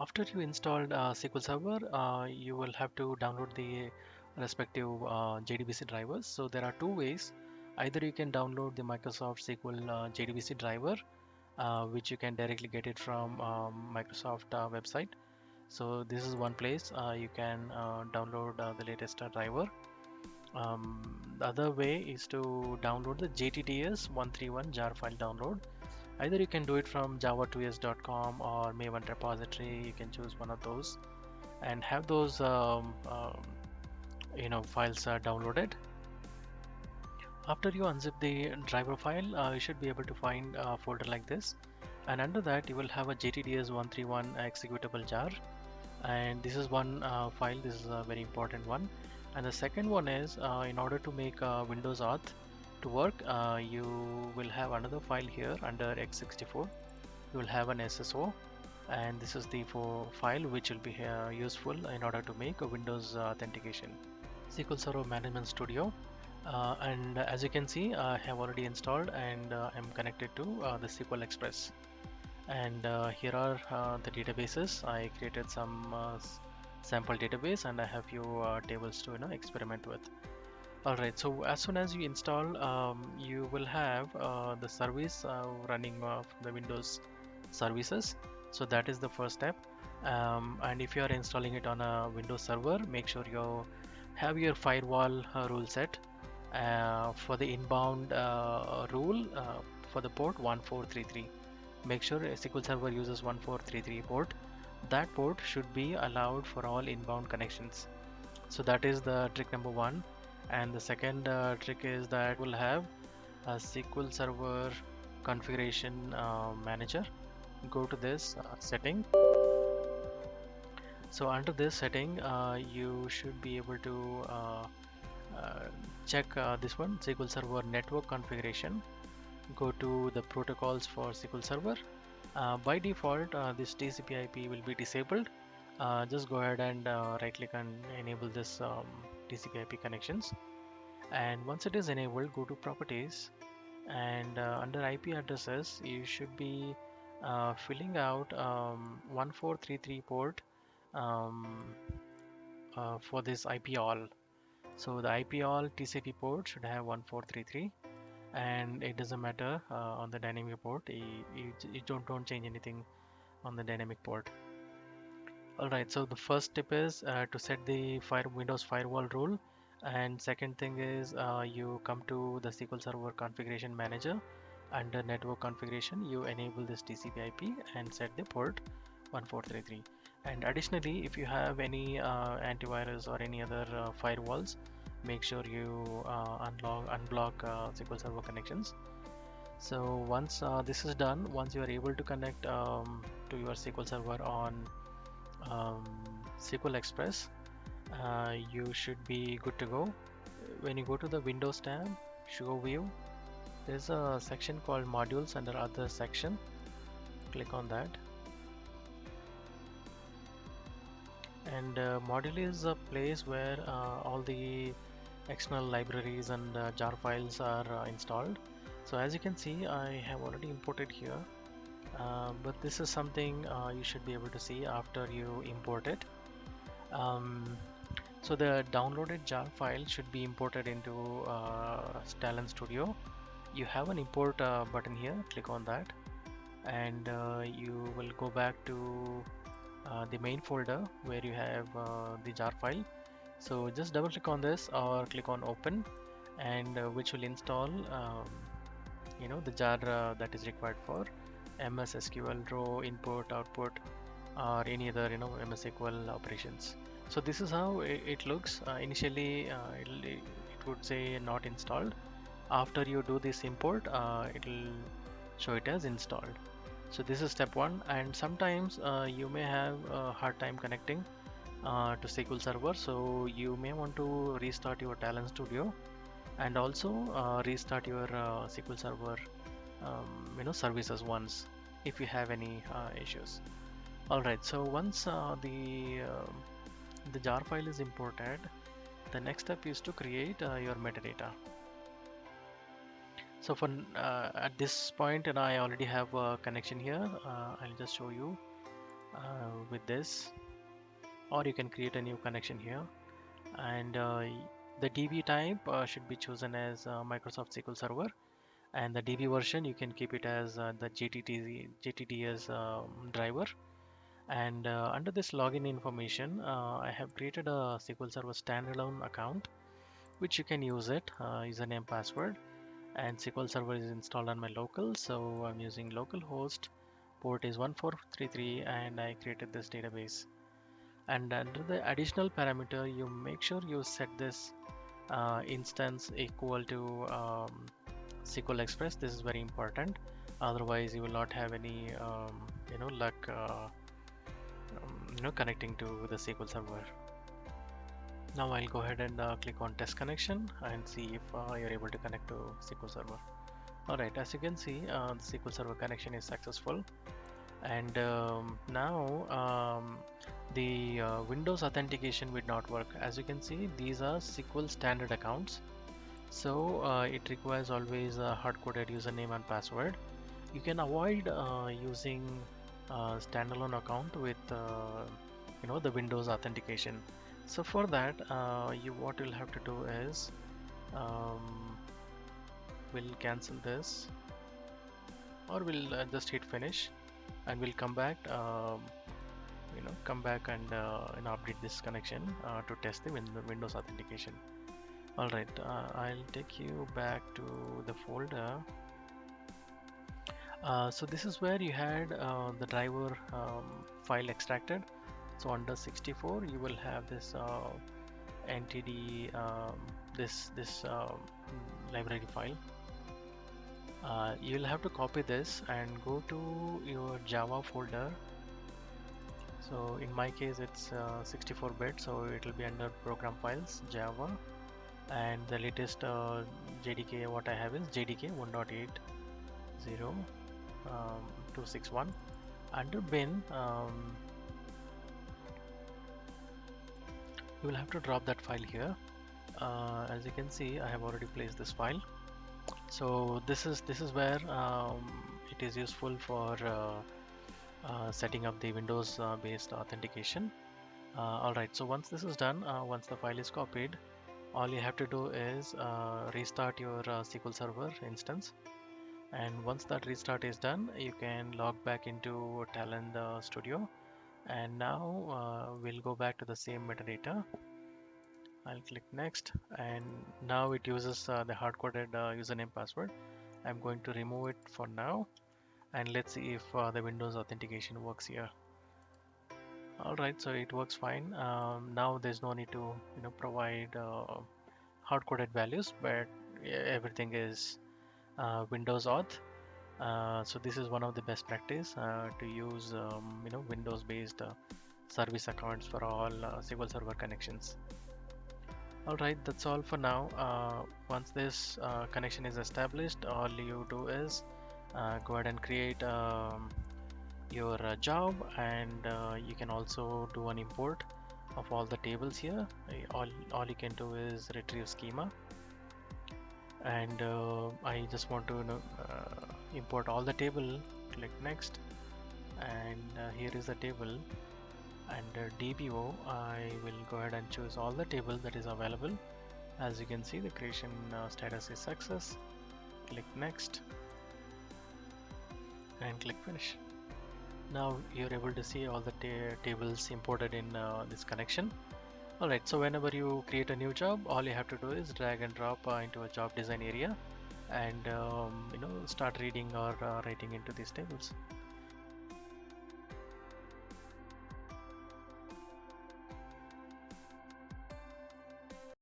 After you installed SQL Server, you will have to download the respective JDBC drivers. So there are two ways. Either you can download the Microsoft SQL JDBC driver, which you can directly get it from Microsoft website. So this is one place you can download the latest driver. The other way is to download the JTTS 131 jar file download. Either you can do it from java2s.com or Maven repository. You can choose one of those and have those files downloaded. After you unzip the driver file, you should be able to find a folder like this, and under that you will have a JTDS 131 executable jar, and this is one file. This is a very important one. And the second one is in order to make Windows Auth to work, you will have another file here under x64. You will have an SSO, and this is the file which will be useful in order to make a Windows authentication. SQL Server Management Studio, and as you can see, I have already installed and I'm connected to the SQL Express. And here are the databases. I created some sample database, and I have few tables to experiment with. Alright, so as soon as you install, you will have the service running from the Windows services. So that is the first step. And if you are installing it on a Windows server, make sure you have your firewall rule set for the inbound rule for the port 1433. Make sure a SQL Server uses 1433 port. That port should be allowed for all inbound connections. So that is the trick number one. And the second trick is that we'll have a SQL Server configuration manager. Go to this setting. So under this setting, you should be able to check this one, SQL Server network configuration. Go to the protocols for SQL Server. By default, this TCP IP will be disabled. Just go ahead and right click and enable this TCP IP connections. And once it is enabled, go to properties, and under IP addresses you should be filling out 1433 port um, for this IP all. So the IP all TCP port should have 1433, and it doesn't matter on the dynamic port. You don't change anything on the dynamic port. Alright, so the first tip is to set the Windows firewall rule, and second thing is you come to the SQL Server configuration manager. Under network configuration, you enable this TCP IP and set the port 1433. And additionally, if you have any antivirus or any other firewalls, make sure you unblock SQL Server connections. So once this is done, once you are able to connect to your SQL Server on um, SQL Express, you should be good to go. When you go to the Windows tab, show view, there's a section called modules under other section. Click on that, and module is a place where all the external libraries and jar files are installed. So as you can see, I have already imported here, but this is something you should be able to see after you import it. So the downloaded jar file should be imported into Talend Studio. You have an import button here, click on that, and you will go back to the main folder where you have the jar file. So just double click on this or click on open, and which will install the jar that is required for MS SQL row input output or any other MS SQL operations. So this is how it looks. Initially it would say not installed. After you do this import, it will show it as installed. So this is step one, and sometimes you may have a hard time connecting to SQL Server, so you may want to restart your Talend Studio and also restart your SQL Server services once if you have any issues. Alright, so once the jar file is imported, the next step is to create your metadata. So for at this point, and I already have a connection here. I'll just show you. with this, or you can create a new connection here. And the DB type should be chosen as Microsoft SQL Server, and the DB version you can keep it as the JTTS driver. And under this login information, I have created a SQL Server standalone account, which you can use it, username, password, and SQL Server is installed on my local, so I'm using localhost. Port is 1433, and I created this database. And under the additional parameter, you make sure you set this instance equal to SQL Express. This is very important. Otherwise, you will not have any luck connecting to the SQL Server. Now I'll go ahead and click on test connection and see if you're able to connect to SQL Server. Alright, as you can see, the SQL Server connection is successful. And now the Windows authentication would not work. As you can see, these are SQL standard accounts. So it requires always a hard-coded username and password. You can avoid using standalone account with the Windows authentication. So for that, what you'll have to do is we'll cancel this, or we'll just hit finish, and we'll come back and update this connection to test the Windows authentication. Alright, I'll take you back to the folder. So this is where you had the driver file extracted. So under 64 you will have this NTD this library file. You'll have to copy this and go to your Java folder. So in my case it's 64-bit, so it will be under program files, Java, and the latest JDK what I have is JDK 1.8.0.261. Under bin, you will have to drop that file here. As you can see, I have already placed this file. So this is where it is useful for setting up the Windows based authentication. Alright, so once this is done, once the file is copied, all you have to do is restart your SQL Server instance. And once that restart is done, you can log back into Talend Studio. And now we'll go back to the same metadata. I'll click next, and now it uses the hard-coded username password. I'm going to remove it for now, and let's see if the Windows authentication works here. Alright, so it works fine. Now there's no need to provide hard-coded values, but everything is Windows auth. So this is one of the best practice to use Windows based service accounts for all SQL Server connections. Alright, that's all for now. Once this connection is established, all you do is go ahead and create your job, and you can also do an import of all the tables here. All you can do is retrieve schema, and I just want to import all the table. Click next, and here is the table. Under DBO, I will go ahead and choose all the table that is available. As you can see, the creation status is success. Click next and click finish. Now you're able to see all the tables imported in this connection. Alright, so whenever you create a new job, all you have to do is drag and drop into a job design area, and start reading or writing into these tables.